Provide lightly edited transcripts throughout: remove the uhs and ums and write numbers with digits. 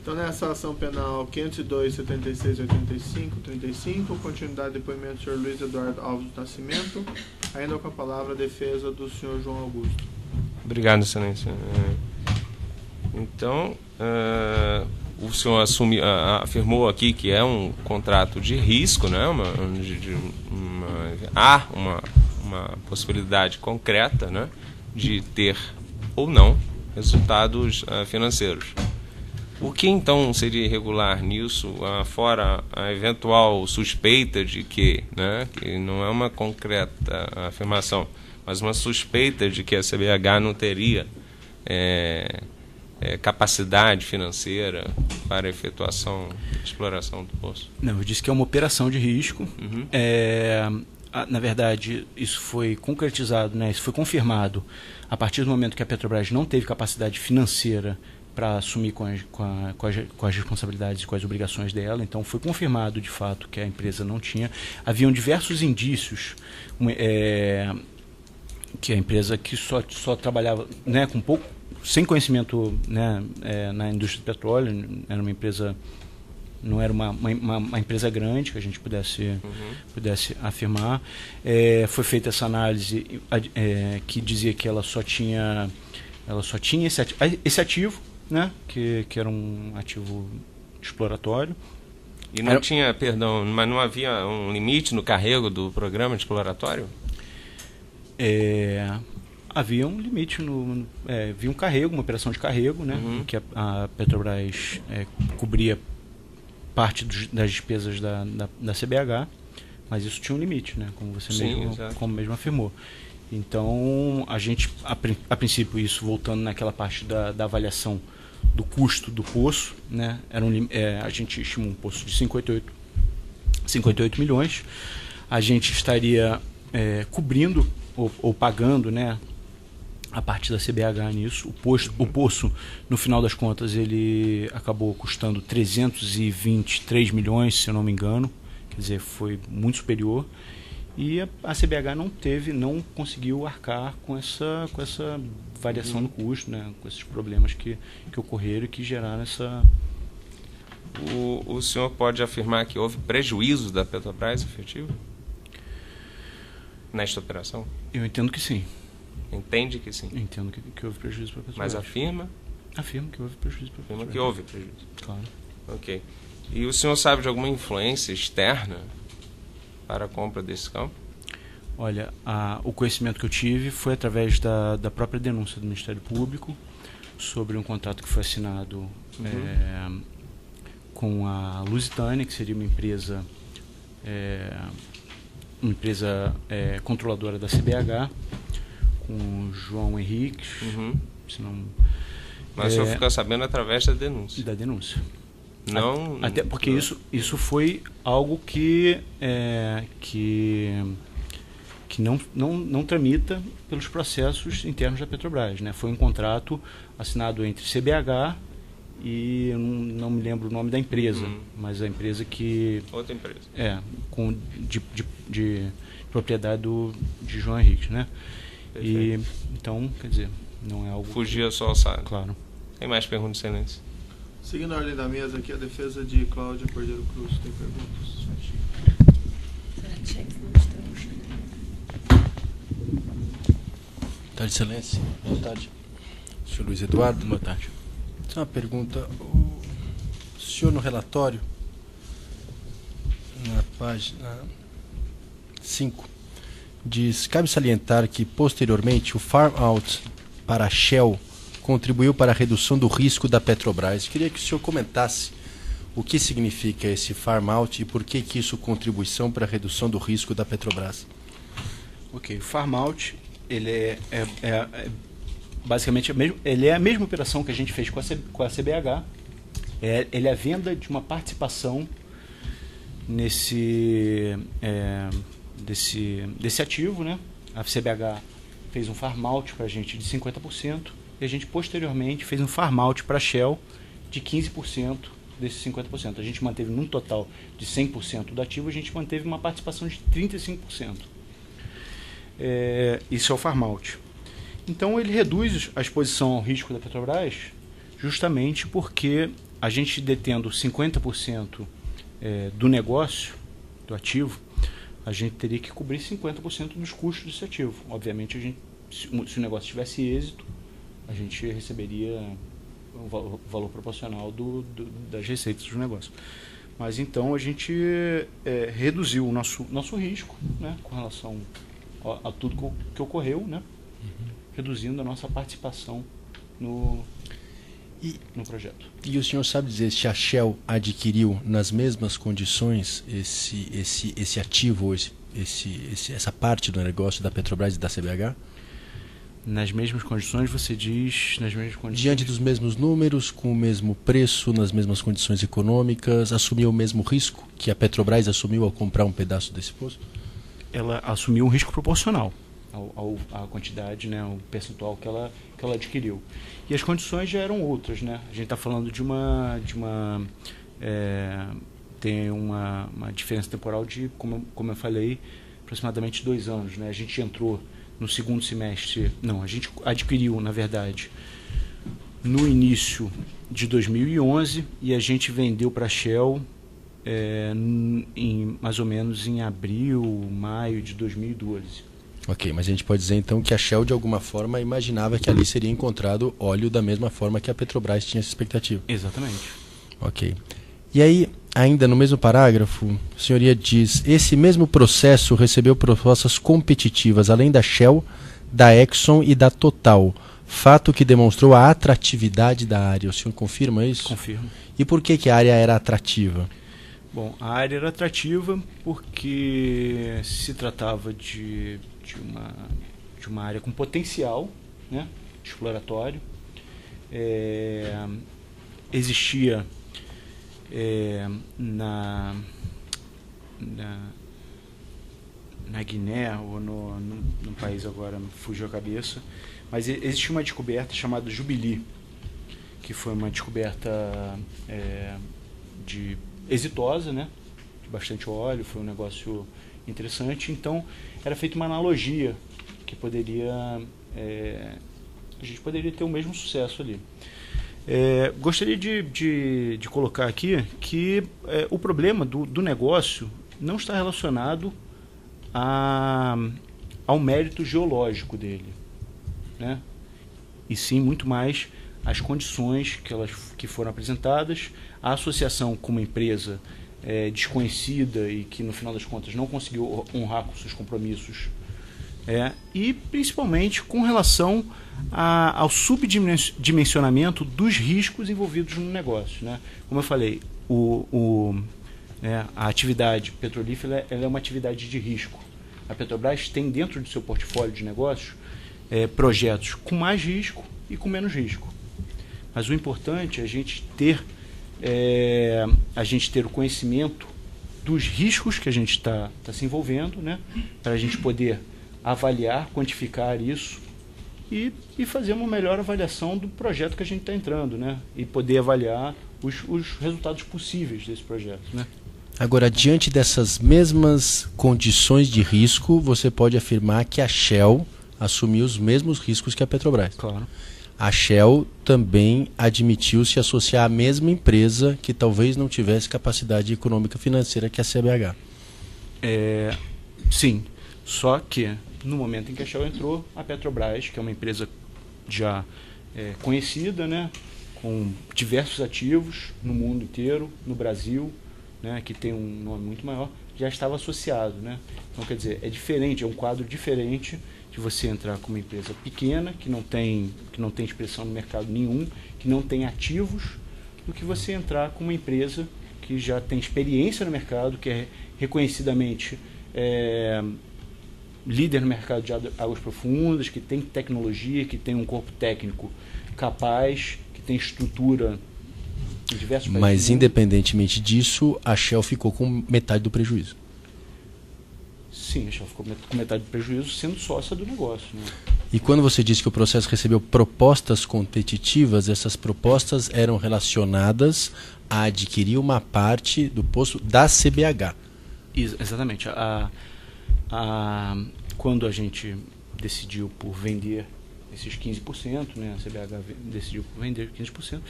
Então, nessa ação penal 502, 76, 85, 35, continuidade do depoimento do senhor Luiz Eduardo Alves do Nascimento, ainda com a palavra a defesa do senhor João Augusto. Obrigado, excelência. Então, o senhor afirmou aqui que é um contrato de risco, né? Há uma possibilidade concreta, né, de ter ou não resultados financeiros. O que então seria irregular nisso, fora a eventual suspeita de que, né, que não é uma concreta afirmação, mas uma suspeita de que a CBH não teria capacidade financeira para a efetuação de exploração do poço? Não, eu disse que é uma operação de risco. Uhum. Na verdade, isso foi concretizado, né, isso foi confirmado a partir do momento que a Petrobras não teve capacidade financeira para assumir com as responsabilidades e com as obrigações dela. Então foi confirmado de fato que a empresa não tinha. Haviam diversos indícios que a empresa que só trabalhava, né, com pouco, sem conhecimento, né, na indústria do petróleo. Era uma empresa, não era uma empresa grande que a gente pudesse afirmar. Foi feita essa análise que dizia que ela só tinha esse ativo, né, que era um ativo exploratório. E não tinha, perdão, mas não havia um limite no carrego do programa de exploratório? Havia um limite, havia um carrego, uma operação de carrego, né, que a Petrobras cobria parte das despesas da CBH, mas isso tinha um limite, né, como você mesmo afirmou. Então, a gente, a princípio, isso voltando naquela parte da avaliação do custo do poço, né, a gente estimou um poço de 58 milhões. A gente estaria cobrindo ou pagando, né, a parte da CBH nisso. O poço, no final das contas, ele acabou custando 323 milhões, se eu não me engano. Quer dizer, foi muito superior. E a CBH não conseguiu arcar com essa variação do custo, né, com esses problemas que ocorreram e que geraram essa... O senhor pode afirmar que houve prejuízo da Petrobras efetivo nesta operação? Eu entendo que sim. Entende que sim? Eu entendo que houve prejuízo para a Petrobras. Mas afirma? Afirmo que houve prejuízo para a Petrobras. Afirma que houve prejuízo. Claro. Ok. E o senhor sabe de alguma influência externa para a compra desse campo? Olha, o conhecimento que eu tive foi através da própria denúncia do Ministério Público sobre um contrato que foi assinado com a Lusitânia, que seria uma empresa controladora da CBH, com o João Henrique. Mas o senhor ficou sabendo através da denúncia? Da denúncia. Não, até porque isso foi algo que não tramita pelos processos internos da Petrobras, né? Foi um contrato assinado entre CBH e eu não me lembro o nome da empresa, mas a empresa que... Outra empresa. De propriedade de João Henrique, né? E, então, quer dizer, não é algo... Fugia só ao saco. Claro. Tem mais perguntas, excelência? Seguindo a ordem da mesa aqui, a defesa de Cláudia Cordeiro Cruz. Tem perguntas? Boa tarde, excelência. Boa tarde. Senhor Luiz Eduardo. Boa tarde. Uma pergunta. O senhor, no relatório, na página 5, diz: cabe salientar que, posteriormente, o farm-out para a Shell contribuiu para a redução do risco da Petrobras. Queria que o senhor comentasse o que significa esse farm-out e por que isso contribuição para a redução do risco da Petrobras. Ok, o farm-out, ele basicamente ele é a mesma operação que a gente fez com a CBH. Ele é a venda de uma participação desse ativo, né? A CBH fez um farm-out para a gente de 50% e a gente posteriormente fez um farm-out para a Shell de 15% desses 50%. A gente manteve num total de 100% do ativo, a gente manteve uma participação de 35%. Isso é o farm-out. Então ele reduz a exposição ao risco da Petrobras justamente porque a gente detendo 50% do negócio, do ativo, a gente teria que cobrir 50% dos custos desse ativo. Obviamente, se o negócio tivesse êxito, a gente receberia o valor proporcional das receitas do negócio. Mas então a gente reduziu o nosso risco, né, com relação a tudo que ocorreu, né, reduzindo a nossa participação no projeto. E o senhor sabe dizer se a Shell adquiriu nas mesmas condições esse ativo, ou essa parte do negócio da Petrobras e da CBH? Nas mesmas condições, você diz, nas mesmas condições? Diante dos mesmos números, com o mesmo preço, nas mesmas condições econômicas, assumiu o mesmo risco que a Petrobras assumiu ao comprar um pedaço desse poço? Ela assumiu um risco proporcional à quantidade, né, o percentual que ela adquiriu. E as condições já eram outras, né? A gente está falando tem uma diferença temporal de, como eu falei, aproximadamente 2 anos, né? A gente entrou no segundo semestre, a gente adquiriu, na verdade, no início de 2011 e a gente vendeu para a Shell mais ou menos em abril, maio de 2012. Ok, mas a gente pode dizer então que a Shell de alguma forma imaginava que ali seria encontrado óleo da mesma forma que a Petrobras tinha essa expectativa. Exatamente. Ok. E aí, ainda no mesmo parágrafo, a senhoria diz: esse mesmo processo recebeu propostas competitivas além da Shell, da Exxon e da Total, fato que demonstrou a atratividade da área. O senhor confirma isso? Confirmo. E por que a área era atrativa? Bom, a área era atrativa porque se tratava de uma área com potencial, né, exploratório. Existia na Guiné, ou no país agora me fugiu a cabeça, mas existia uma descoberta chamada Jubilee, que foi uma descoberta exitosa, né, de bastante óleo, foi um negócio interessante. Então era feita uma analogia que a gente poderia ter o mesmo sucesso ali. Gostaria de colocar aqui que o problema do negócio não está relacionado ao mérito geológico dele, né? E sim muito mais as condições que foram apresentadas, a associação com uma empresa desconhecida e que no final das contas não conseguiu honrar com seus compromissos, e principalmente com relação ao subdimensionamento dos riscos envolvidos no negócio, né? Como eu falei, a atividade petrolífera ela é uma atividade de risco. A Petrobras tem dentro do seu portfólio de negócios projetos com mais risco e com menos risco. Mas o importante é a gente ter o conhecimento dos riscos que a gente está se envolvendo, né? Para a gente poder avaliar, quantificar isso e fazer uma melhor avaliação do projeto que a gente está entrando, né? E poder avaliar os resultados possíveis desse projeto, né? Agora, diante dessas mesmas condições de risco, você pode afirmar que a Shell assumiu os mesmos riscos que a Petrobras. Claro. A Shell também admitiu se associar à mesma empresa que talvez não tivesse capacidade econômica financeira que a CBH. Sim, só que no momento em que a Shell entrou, a Petrobras, que é uma empresa já conhecida, né, com diversos ativos no mundo inteiro, no Brasil, né, que tem um nome muito maior, já estava associado, né? Então, quer dizer, é diferente, é um quadro diferente de você entrar com uma empresa pequena, que não tem expressão no mercado nenhum, que não tem ativos, do que você entrar com uma empresa que já tem experiência no mercado, que é reconhecidamente líder no mercado de águas profundas, que tem tecnologia, que tem um corpo técnico capaz, que tem estrutura em diversos países. Mas, independentemente disso, a Shell ficou com metade do prejuízo. Sim, a Shell ficou com metade do prejuízo sendo sócia do negócio, né? E quando você disse que o processo recebeu propostas competitivas, essas propostas eram relacionadas a adquirir uma parte do posto da CBH. Exatamente. Quando a gente decidiu por vender esses 15%, né, a CBH decidiu por vender 15%,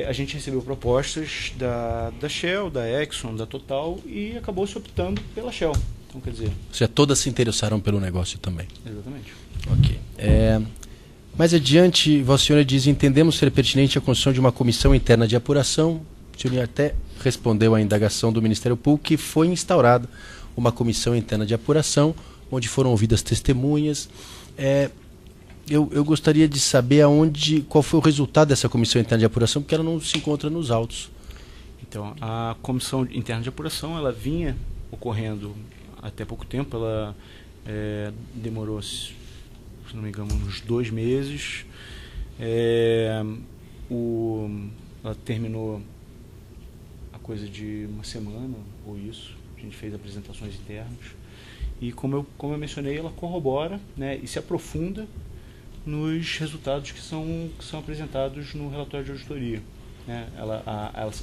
a gente recebeu propostas da Shell, da Exxon, da Total e acabou se optando pela Shell. Então, quer dizer... Ou seja, todas se interessaram pelo negócio também. Exatamente. Ok. Mais adiante, Vossa Senhora diz: entendemos ser pertinente a construção de uma comissão interna de apuração. O senhor até respondeu à indagação do Ministério Público que foi instaurada uma comissão interna de apuração, onde foram ouvidas testemunhas. Eu gostaria de saber qual foi o resultado dessa comissão interna de apuração, porque ela não se encontra nos autos. Então, a comissão interna de apuração, ela vinha ocorrendo até pouco tempo, ela demorou, se não me engano, uns 2 meses. Ela terminou a coisa de uma semana, ou isso. A gente fez apresentações internas. E como eu mencionei, ela corrobora, né, e se aprofunda nos resultados que são apresentados no relatório de auditoria. Né?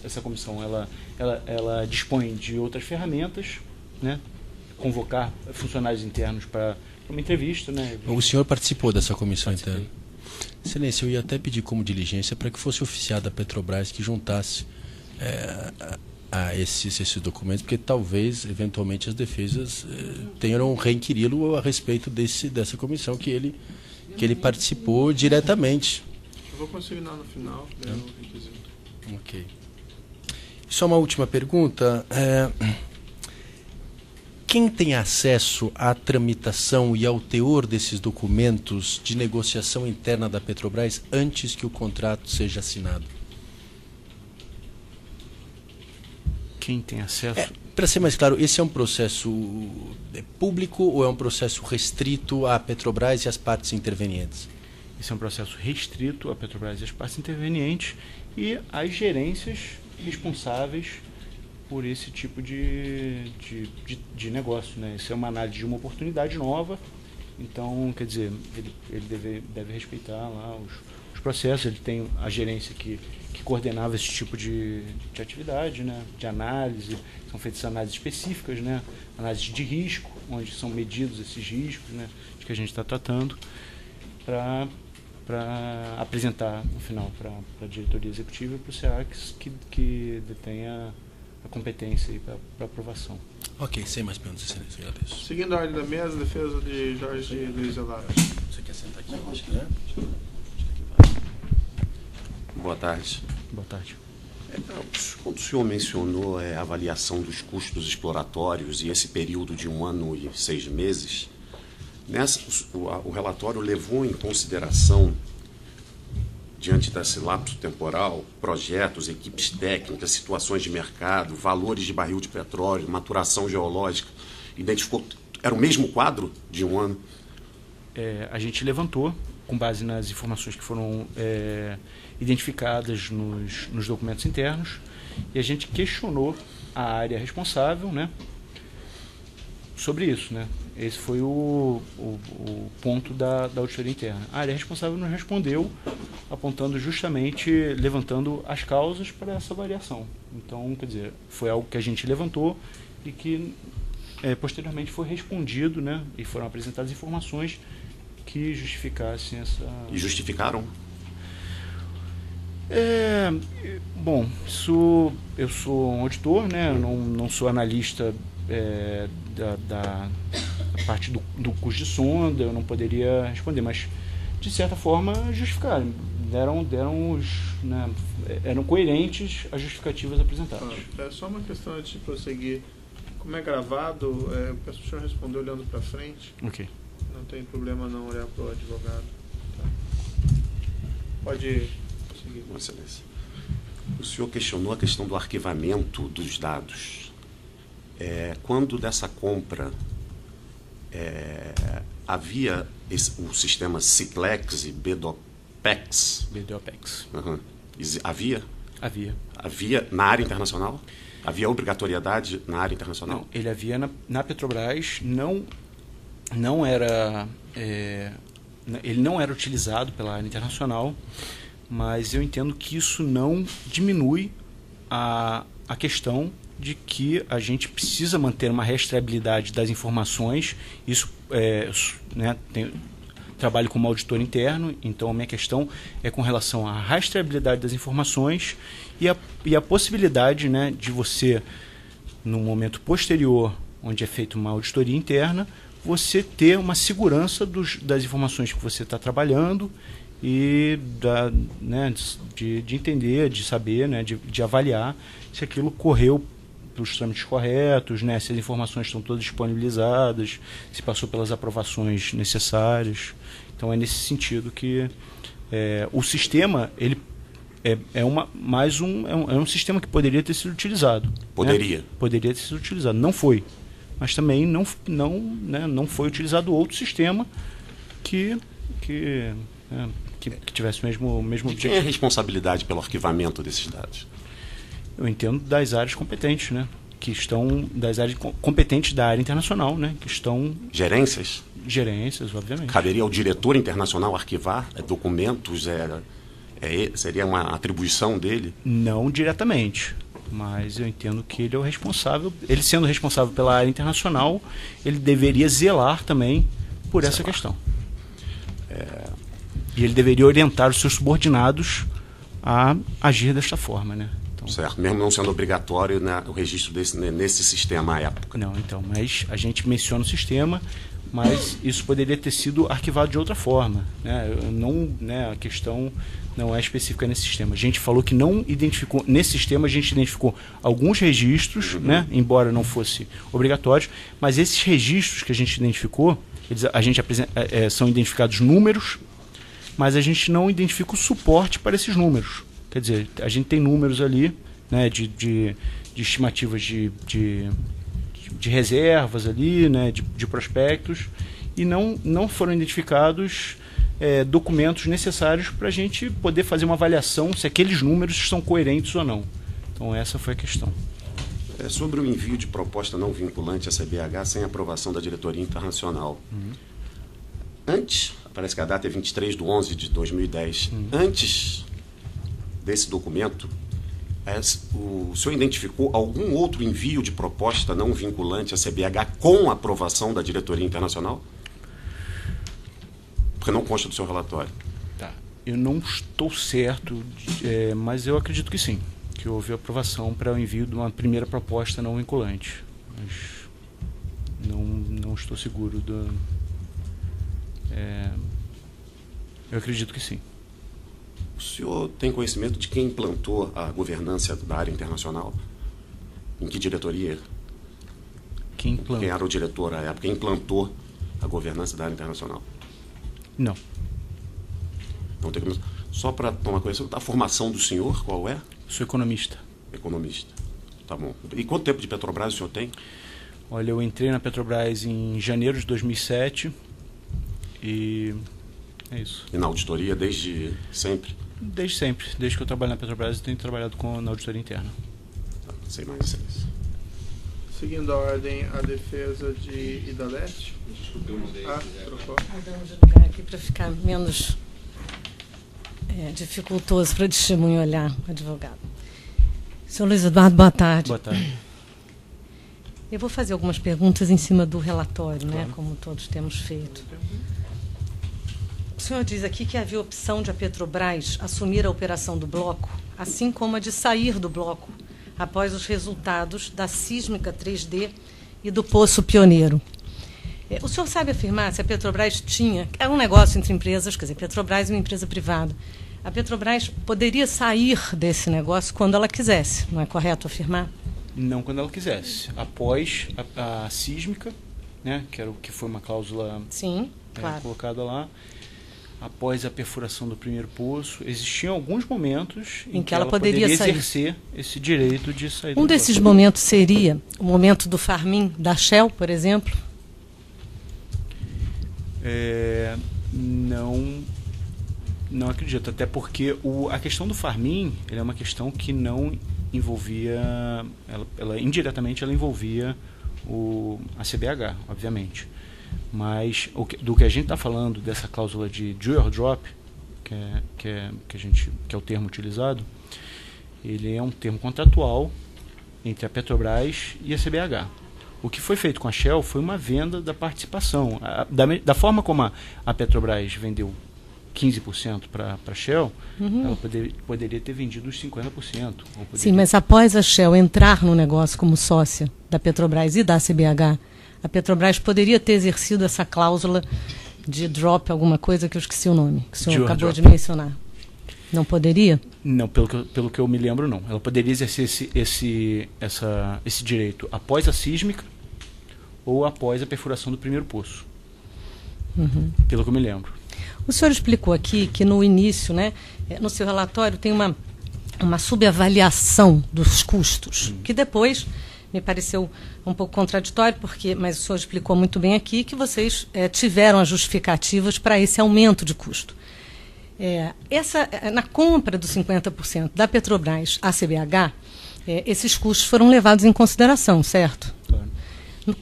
Essa comissão ela dispõe de outras ferramentas, né? Convocar funcionários internos para uma entrevista. Né? O senhor participou dessa comissão interna? Excelência, eu ia até pedir como diligência para que fosse oficiada a Petrobras que juntasse a esses documentos, porque talvez, eventualmente, as defesas tenham requeri-lo a respeito dessa comissão que ele participou diretamente. Eu vou consignar no final, o requisito. Ok. Só uma última pergunta. Quem tem acesso à tramitação e ao teor desses documentos de negociação interna da Petrobras antes que o contrato seja assinado? Quem tem acesso? Para ser mais claro, esse é um processo público ou é um processo restrito à Petrobras e às partes intervenientes? Esse é um processo restrito à Petrobras e às partes intervenientes e às gerências responsáveis por esse tipo de negócio. Né? Isso é uma análise de uma oportunidade nova, então, quer dizer, ele deve respeitar lá os processos. Ele tem a gerência que coordenava esse tipo de atividade, né? De análise, são feitas análises específicas, né? Análises de risco, onde são medidos esses riscos, né? De que a gente está tratando, para apresentar, no final, para a diretoria executiva e para o SEACS, que detenha a competência para aprovação. Ok, sem mais perguntas, excelência, agradeço. Seguindo a ordem da mesa, defesa de Jorge Luiz Elara. Você quer sentar aqui? Acho que é. Boa tarde. Boa tarde. Quando o senhor mencionou a avaliação dos custos exploratórios e esse período de 1 ano e 6 meses, o relatório levou em consideração, diante desse lapso temporal, projetos, equipes técnicas, situações de mercado, valores de barril de petróleo, maturação geológica, identificou, era o mesmo quadro de 1 ano? A gente levantou, com base nas informações que foram identificadas nos documentos internos, e a gente questionou a área responsável, né, sobre isso. Né? Esse foi o ponto da auditoria interna. A área responsável nos respondeu, apontando justamente, levantando as causas para essa variação. Então, quer dizer, foi algo que a gente levantou e que posteriormente foi respondido, né, e foram apresentadas informações que justificassem essa... E justificaram? Bom, eu sou um auditor, né? Eu não sou analista da parte do custo de sonda, eu não poderia responder, mas de certa forma justificaram, eram coerentes as justificativas apresentadas. É só uma questão antes de prosseguir. Como é gravado, peço que o senhor responder olhando para frente. Ok. Não tem problema não olhar para o advogado. Tá. Pode seguir. Vossa Excelência. O senhor questionou a questão do arquivamento dos dados. Quando dessa compra havia o sistema Ciclex e BDOPEX? BDOPEX. Uhum. Havia? Havia Na área internacional? Havia obrigatoriedade na área internacional? Não, ele havia na Petrobras, não era, ele não era utilizado pela área internacional, mas eu entendo que isso não diminui a questão de que a gente precisa manter uma rastreabilidade das informações. Isso trabalho como auditor interno, então a minha questão é com relação à rastreabilidade das informações e a possibilidade, né, de você, no momento posterior, onde é feita uma auditoria interna, você ter uma segurança das informações que você está trabalhando e né, de entender, de saber, né, de avaliar se aquilo correu pelos trâmites corretos, né, se as informações estão todas disponibilizadas, se passou pelas aprovações necessárias. Então é nesse sentido que o sistema ele é um sistema que poderia ter sido utilizado. Poderia. Né? Poderia ter sido utilizado. Não foi. Mas também não foi utilizado outro sistema que tivesse o mesmo objetivo. Quem é a responsabilidade pelo arquivamento desses dados? Eu entendo das áreas competentes, né? Que estão das áreas competentes da área internacional, né? Que estão gerências, obviamente. Caberia ao diretor internacional arquivar documentos? Seria uma atribuição dele? Não diretamente, mas eu entendo que ele é o responsável. Ele sendo responsável pela área internacional, ele deveria zelar também por essa questão. E ele deveria orientar os seus subordinados a agir desta forma, né? Então, certo, mesmo não sendo obrigatório, né, o registro nesse sistema à época. Não, então, mas a gente menciona o sistema, mas isso poderia ter sido arquivado de outra forma, né? A questão não é específica nesse sistema. A gente falou que não identificou, nesse sistema a gente identificou alguns registros, né, embora não fosse obrigatório, mas esses registros que a gente identificou, são identificados números, mas a gente não identifica o suporte para esses números. Quer dizer, a gente tem números ali, né, de estimativas de reservas ali, né, de prospectos, e não foram identificados documentos necessários para a gente poder fazer uma avaliação se aqueles números são coerentes ou não. Então essa foi a questão. Sobre o envio de proposta não vinculante à CBH sem aprovação da diretoria internacional. Antes, parece que a data é 23/11/2010, antes desse documento, o senhor identificou algum outro envio de proposta não vinculante à CBH com aprovação da diretoria internacional? Porque não consta do seu relatório. Tá. Eu não estou certo, mas eu acredito que sim, que houve aprovação para o envio de uma primeira proposta não vinculante. Mas não estou seguro eu acredito que sim. O senhor tem conhecimento de quem implantou a governança da área internacional? Em que diretoria? Quem era o diretor à época? Quem implantou a governança da área internacional? Não. Não tem como... Só para tomar conhecimento, a formação do senhor, qual é? Sou economista. Economista. Tá bom. E quanto tempo de Petrobras o senhor tem? Olha, eu entrei na Petrobras em janeiro de 2007 e é isso. E na auditoria desde sempre? Desde sempre. Desde que eu trabalho na Petrobras, eu tenho trabalhado na auditoria interna. Tá, sem mais isso. Seguindo a ordem, a defesa de Idalete. Trocou. Mudamos de lugar aqui para ficar menos dificultoso para o testemunho olhar o advogado. Senhor Luiz Eduardo, boa tarde. Boa tarde. Eu vou fazer algumas perguntas em cima do relatório, claro, né, como todos temos feito. O senhor diz aqui que havia opção de a Petrobras assumir a operação do bloco, assim como a de sair do bloco, após os resultados da sísmica 3D e do Poço Pioneiro. O senhor sabe afirmar se a Petrobras tinha... É um negócio entre empresas, quer dizer, Petrobras é uma empresa privada. A Petrobras poderia sair desse negócio quando ela quisesse, não é correto afirmar? Não quando ela quisesse. Após a sísmica, né, que foi uma cláusula Sim, claro, colocada lá, após a perfuração do primeiro poço, existiam alguns momentos em que ela poderia exercer esse direito de sair do negócio. Um desses momentos seria o momento do Farm-in da Shell, por exemplo? Não acredito, até porque a questão do Farm-in é uma questão que não envolvia, indiretamente ela envolvia a CBH, obviamente. Mas do que a gente está falando, dessa cláusula de do or drop, que é o termo utilizado, ele é um termo contratual entre a Petrobras e a CBH. O que foi feito com a Shell foi uma venda da participação. Da forma como a Petrobras vendeu 15% para a Shell, ela poderia ter vendido os 50%. Sim, mas após a Shell entrar no negócio como sócia da Petrobras e da CBH, a Petrobras poderia ter exercido essa cláusula de drop, alguma coisa que eu esqueci o nome, que o senhor acabou de mencionar. Não poderia? Não, pelo que eu me lembro, não. Ela poderia exercer esse direito após a sísmica ou após a perfuração do primeiro poço. Pelo que eu me lembro. O senhor explicou aqui que no início, né, no seu relatório, tem uma subavaliação dos custos, que depois me pareceu um pouco contraditório, mas o senhor explicou muito bem aqui que vocês tiveram as justificativas para esse aumento de custo. Na compra dos 50% da Petrobras à CBH, esses custos foram levados em consideração, certo? Claro.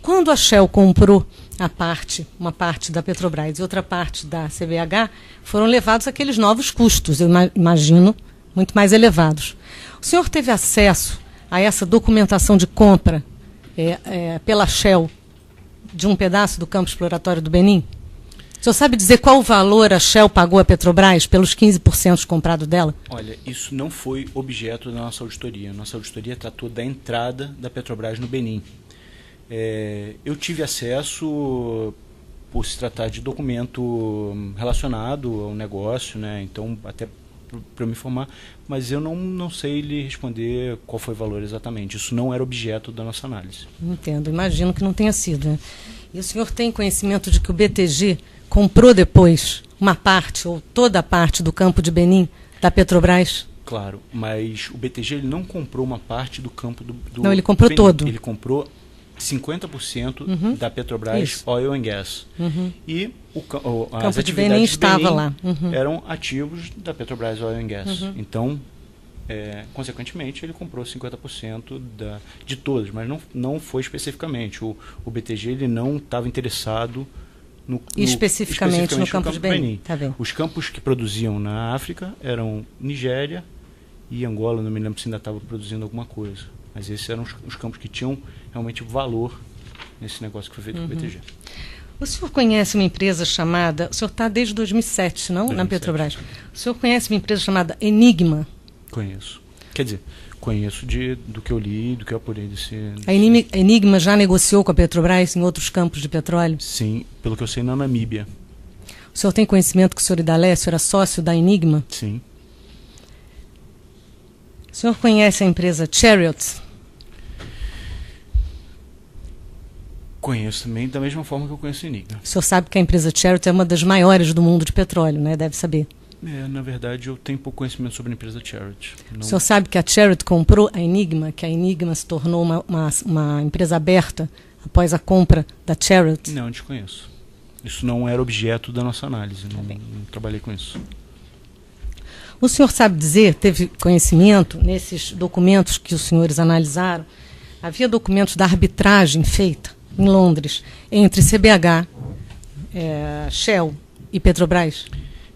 Quando a Shell comprou uma parte da Petrobras e outra parte da CBH, foram levados aqueles novos custos, eu imagino, muito mais elevados. O senhor teve acesso a essa documentação de compra pela Shell de um pedaço do campo exploratório do Benim? O senhor sabe dizer qual o valor a Shell pagou à Petrobras pelos 15% comprados dela? Olha, isso não foi objeto da nossa auditoria. Nossa auditoria tratou da entrada da Petrobras no Benim. Eu tive acesso por se tratar de documento relacionado ao negócio, né? Então, até para eu me informar, mas eu não sei lhe responder qual foi o valor exatamente. Isso não era objeto da nossa análise. Entendo, imagino que não tenha sido, né? E o senhor tem conhecimento de que o BTG comprou depois uma parte ou toda a parte do campo de Benim da Petrobras? Claro, mas o BTG ele não comprou uma parte do campo do Não, ele comprou Benim. todo. Ele comprou 50% da Petrobras Oil and Gas. E as de Benim estava lá. Eram ativos da Petrobras Oil and Gas. Então, consequentemente, ele comprou 50% de todos, mas não foi especificamente. O BTG ele não estava interessado especificamente no campo de Benim. Tá bem. Os campos que produziam na África eram Nigéria e Angola, não me lembro se ainda estava produzindo alguma coisa. Mas esses eram os campos que tinham realmente valor nesse negócio que foi feito com o BTG. O senhor conhece uma empresa chamada... O senhor está desde 2007, não? 2007. Na Petrobras. O senhor conhece uma empresa chamada Enigma? Conheço. Quer dizer, conheço do que eu li, do que eu apurei desse... A Enigma já negociou com a Petrobras em outros campos de petróleo? Sim, pelo que eu sei, na Namíbia. O senhor tem conhecimento que o senhor Idalécio era sócio da Enigma? Sim. O senhor conhece a empresa Chariot? Conheço também, da mesma forma que eu conheço a Enigma. O senhor sabe que a empresa Chariot é uma das maiores do mundo de petróleo, né? Deve saber. Na verdade, eu tenho pouco conhecimento sobre a empresa Chariot. O senhor sabe que a Chariot comprou a Enigma, que a Enigma se tornou uma empresa aberta após a compra da Chariot? Não, desconheço. Isso não era objeto da nossa análise, não trabalhei com isso. O senhor sabe dizer, teve conhecimento nesses documentos que os senhores analisaram, havia documentos da arbitragem feita em Londres entre CBH, Shell e Petrobras?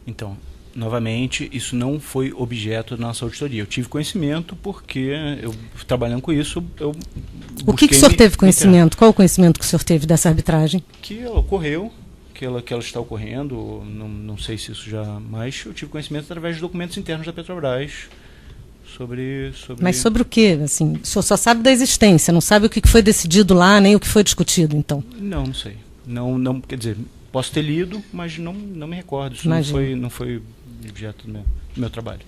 Então, novamente, isso não foi objeto da nossa auditoria. Eu tive conhecimento porque, eu trabalhando com isso, eu O que o senhor teve conhecimento? Qual o conhecimento que o senhor teve dessa arbitragem? Que ela ocorreu, que ela está ocorrendo, não sei se isso já... Mas eu tive conhecimento através de documentos internos da Petrobras sobre... Mas sobre o quê? Assim, o senhor só sabe da existência, não sabe o que foi decidido lá, nem o que foi discutido, então? Não sei. Não, quer dizer, posso ter lido, mas não me recordo. Isso não foi objeto do meu trabalho.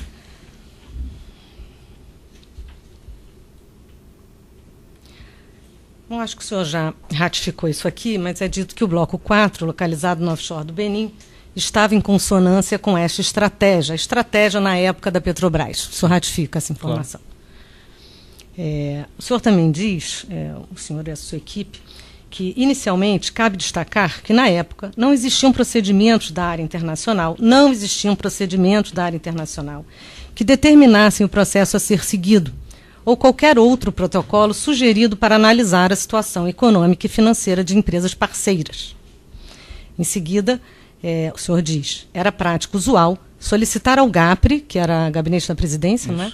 Bom, acho que o senhor já ratificou isso aqui, mas é dito que o bloco 4, localizado no offshore do Benim, estava em consonância com esta estratégia, a estratégia na época da Petrobras. O senhor ratifica essa informação. Claro. O senhor também diz, o senhor e a sua equipe, que inicialmente cabe destacar que na época não existiam procedimentos da área internacional, que determinassem o processo a ser seguido, ou qualquer outro protocolo sugerido para analisar a situação econômica e financeira de empresas parceiras. Em seguida, o senhor diz, era prática usual solicitar ao GAPRE, que era Gabinete da Presidência, né,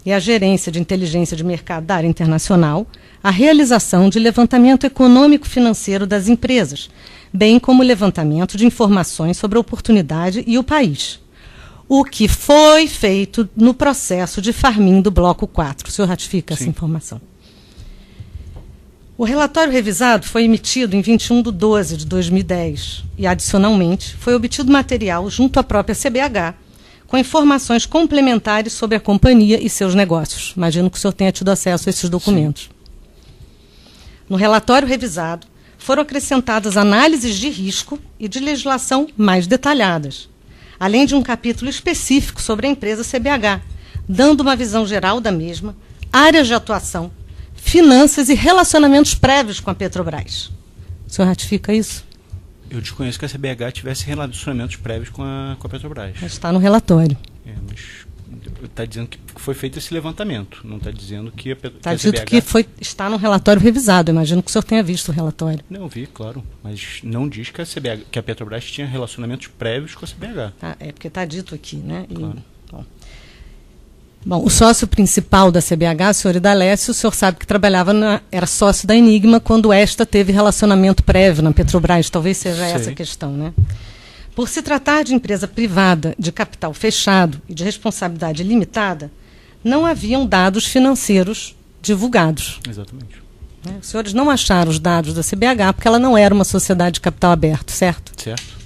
e a Gerência de Inteligência de Mercado da área internacional a realização de levantamento econômico-financeiro das empresas, bem como levantamento de informações sobre a oportunidade e o país. O que foi feito no processo de Farm-in do Bloco 4. O senhor ratifica essa informação? O relatório revisado foi emitido em 21/12/2010 e, adicionalmente, foi obtido material junto à própria CBH, com informações complementares sobre a companhia e seus negócios. Imagino que o senhor tenha tido acesso a esses documentos. Sim. No relatório revisado, foram acrescentadas análises de risco e de legislação mais detalhadas, além de um capítulo específico sobre a empresa CBH, dando uma visão geral da mesma, áreas de atuação, finanças e relacionamentos prévios com a Petrobras. O senhor ratifica isso? Eu desconheço que a CBH tivesse relacionamentos prévios com a Petrobras. Mas está no relatório. Mas está dizendo que foi feito esse levantamento, não está dizendo que a CBH... Está dito que está no relatório revisado. Imagino que o senhor tenha visto o relatório. Não, vi, claro. Mas não diz que a Petrobras tinha relacionamentos prévios com a CBH. Ah, é porque está dito aqui, né? Claro. Bom, o sócio principal da CBH, o senhor Idalécio, o senhor sabe que era sócio da Enigma quando esta teve relacionamento prévio na Petrobras. Talvez seja essa a questão, né? Por se tratar de empresa privada, de capital fechado e de responsabilidade limitada, não haviam dados financeiros divulgados. Exatamente. Os senhores não acharam os dados da CBH porque ela não era uma sociedade de capital aberto, certo? Certo.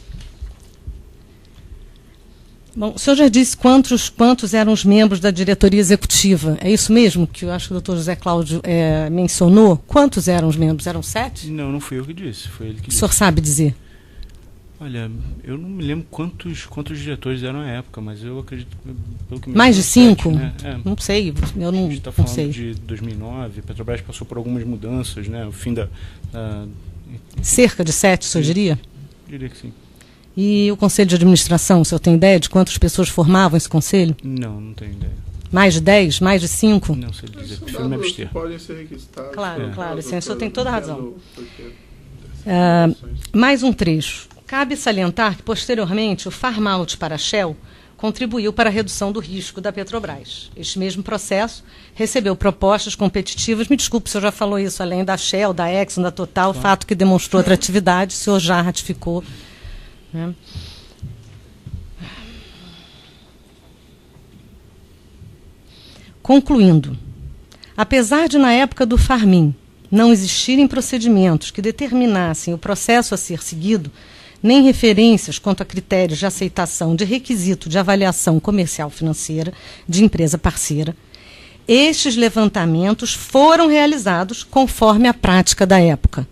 Bom, o senhor já disse quantos eram os membros da diretoria executiva. É isso mesmo que eu acho que o doutor José Cláudio mencionou? Quantos eram os membros? Eram 7? Não fui eu que disse, foi ele que disse. O senhor sabe dizer? Olha, eu não me lembro quantos diretores eram na época, mas eu acredito... Pelo que me mais de 5? Né? Não sei, eu não sei. A gente está falando de 2009, a Petrobras passou por algumas mudanças, né? O fim da... Cerca de 7, o senhor diria? Diria que sim. E o conselho de administração, o senhor tem ideia de quantas pessoas formavam esse conselho? Não tenho ideia. Mais de 10? Mais de 5? Não sei dizer, prefiro me abster. Podem ser requisitados. Claro, o senhor tem toda a razão. Mais um trecho. Cabe salientar que, posteriormente, o farm-out para a Shell contribuiu para a redução do risco da Petrobras. Este mesmo processo recebeu propostas competitivas. Me desculpe, o senhor já falou isso, além da Shell, da Exxon, da Total, fato que demonstrou atratividade, o senhor já ratificou. Né? Concluindo, apesar de, na época do Farm-in, não existirem procedimentos que determinassem o processo a ser seguido, nem referências quanto a critérios de aceitação de requisito de avaliação comercial financeira de empresa parceira, estes levantamentos foram realizados conforme a prática da época.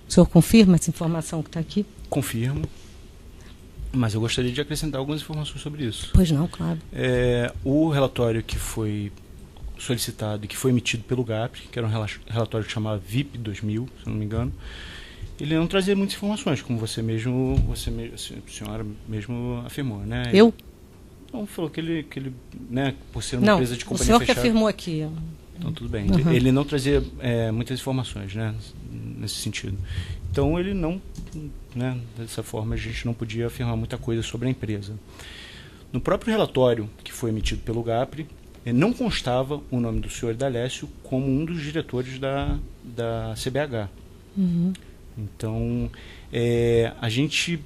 O senhor confirma essa informação que está aqui? Confirmo, mas eu gostaria de acrescentar algumas informações sobre isso. Pois não, claro. O relatório que foi solicitado e que foi emitido pelo GAPRE, que era um relatório que chamava VIP 2000, se não me engano, ele não trazia muitas informações, como a senhora mesmo afirmou, né? Eu? Não, falou que ele né, por ser uma empresa de companhia fechada... o senhor fechada, que afirmou aqui. Então, tudo bem. Ele não trazia muitas informações, né, nesse sentido. Então, ele não... Né, dessa forma, a gente não podia afirmar muita coisa sobre a empresa. No próprio relatório que foi emitido pelo GAPRE, não constava o nome do senhor Idalécio como um dos diretores da CBH. Uhum. Então, a gente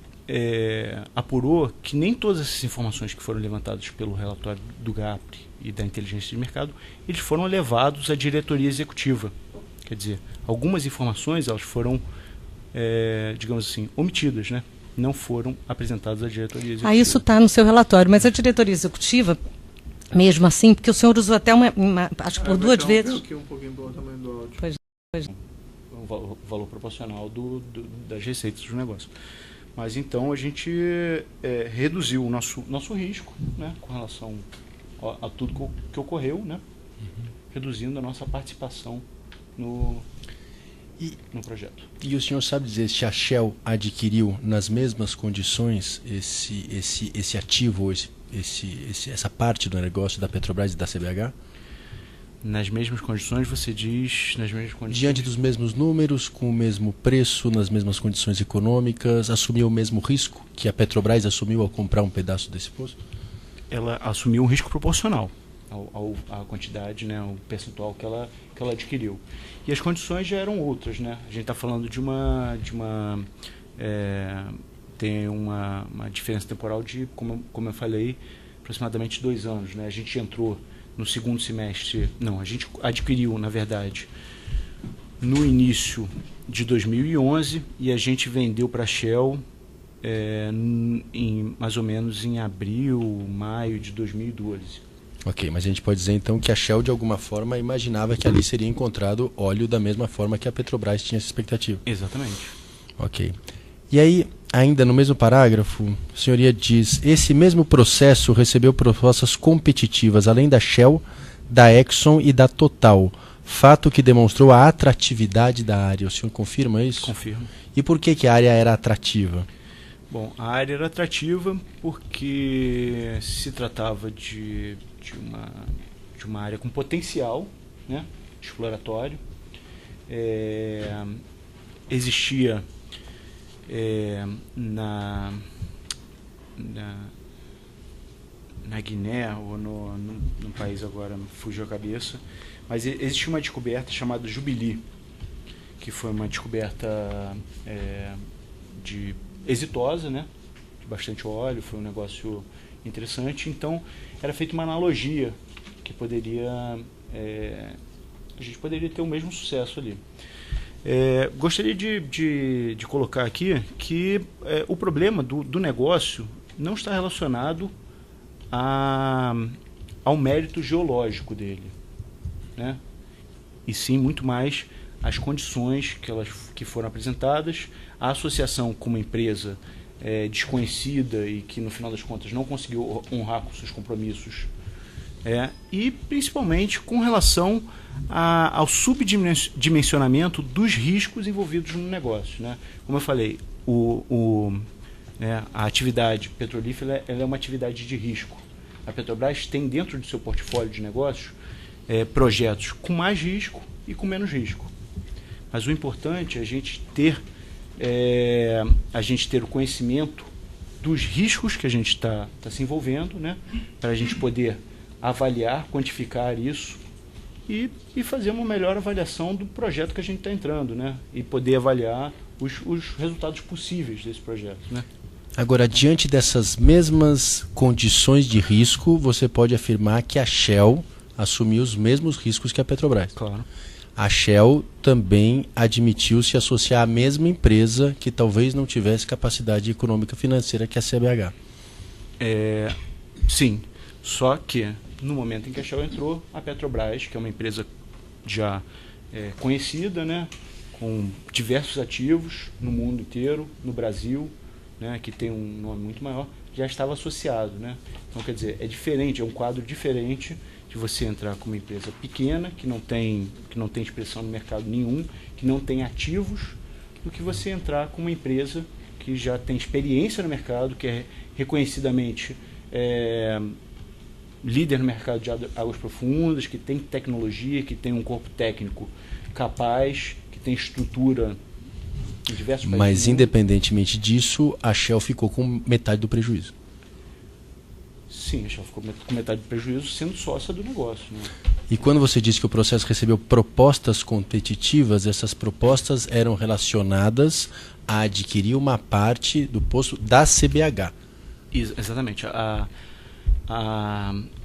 apurou que nem todas essas informações que foram levantadas pelo relatório do GAPRE e da inteligência de mercado, eles foram levados à diretoria executiva. Quer dizer, algumas informações elas foram, digamos assim, omitidas, né? Não foram apresentadas à diretoria executiva. Isso está no seu relatório, mas a diretoria executiva, mesmo assim, porque o senhor usou até acho que por 2 vezes... Aqui um pouquinho do tamanho do áudio. Pois. O valor proporcional das receitas do negócio. Mas então a gente reduziu o nosso risco, né, com relação a tudo que ocorreu, né, reduzindo a nossa participação no projeto. E o senhor sabe dizer se a Shell adquiriu nas mesmas condições esse ativo, essa parte do negócio da Petrobras e da CBH? Nas mesmas condições, você diz, nas mesmas condições... Diante dos mesmos números, com o mesmo preço, nas mesmas condições econômicas, assumiu o mesmo risco que a Petrobras assumiu ao comprar um pedaço desse poço? Ela assumiu um risco proporcional. a quantidade, né, o percentual que ela adquiriu. E as condições já eram outras, né? A gente está falando tem uma diferença temporal de, como eu falei, aproximadamente 2 anos, né? A gente entrou no segundo semestre, não, a gente adquiriu, na verdade, no início de 2011 e a gente vendeu para a Shell mais ou menos em abril, maio de 2012. Ok, mas a gente pode dizer então que a Shell de alguma forma imaginava que ali seria encontrado óleo da mesma forma que a Petrobras tinha essa expectativa. Exatamente. Ok. E aí, ainda no mesmo parágrafo, a senhoria diz: esse mesmo processo recebeu propostas competitivas além da Shell, da Exxon e da Total, fato que demonstrou a atratividade da área. O senhor confirma isso? Confirmo. E por que a área era atrativa? Bom, a área era atrativa porque se tratava de uma área com potencial, né, exploratório. Existia na Guiné, ou no país agora, fugiu a cabeça, mas existia uma descoberta chamada Jubilee, que foi uma descoberta exitosa, né, de bastante óleo, foi um negócio interessante. Então era feita uma analogia que a gente poderia ter o mesmo sucesso ali. Gostaria de colocar aqui que o problema do negócio não está relacionado ao mérito geológico dele, né? E sim muito mais as condições que foram apresentadas, a associação com uma empresa desconhecida e que no final das contas não conseguiu honrar com seus compromissos, e principalmente com relação ao subdimensionamento dos riscos envolvidos no negócio, né? Como eu falei, a atividade petrolífera ela é uma atividade de risco. A Petrobras tem dentro do seu portfólio de negócios projetos com mais risco e com menos risco. Mas o importante é a gente ter o conhecimento dos riscos que a gente está se envolvendo, né? Para a gente poder avaliar, quantificar isso e fazer uma melhor avaliação do projeto que a gente está entrando, né? E poder avaliar os resultados possíveis desse projeto, né? Agora, diante dessas mesmas condições de risco, você pode afirmar que a Shell assumiu os mesmos riscos que a Petrobras. Claro. A Shell também admitiu se associar à mesma empresa que talvez não tivesse capacidade econômica financeira que a CBH. Sim, só que no momento em que a Shell entrou, a Petrobras, que é uma empresa já conhecida, né, com diversos ativos no mundo inteiro, no Brasil, né, que tem um nome muito maior, já estava associado, né? Então, quer dizer, é diferente, é um quadro diferente de você entrar com uma empresa pequena, que não tem expressão no mercado nenhum, que não tem ativos, do que você entrar com uma empresa que já tem experiência no mercado, que é reconhecidamente líder no mercado de águas profundas, que tem tecnologia, que tem um corpo técnico capaz, que tem estrutura em diversos países. Mas, independentemente disso, a Shell ficou com metade do prejuízo. Sim, a Shell ficou com metade do prejuízo sendo sócia do negócio, né? E quando você disse que o processo recebeu propostas competitivas, essas propostas eram relacionadas a adquirir uma parte do posto da CBH. Exatamente.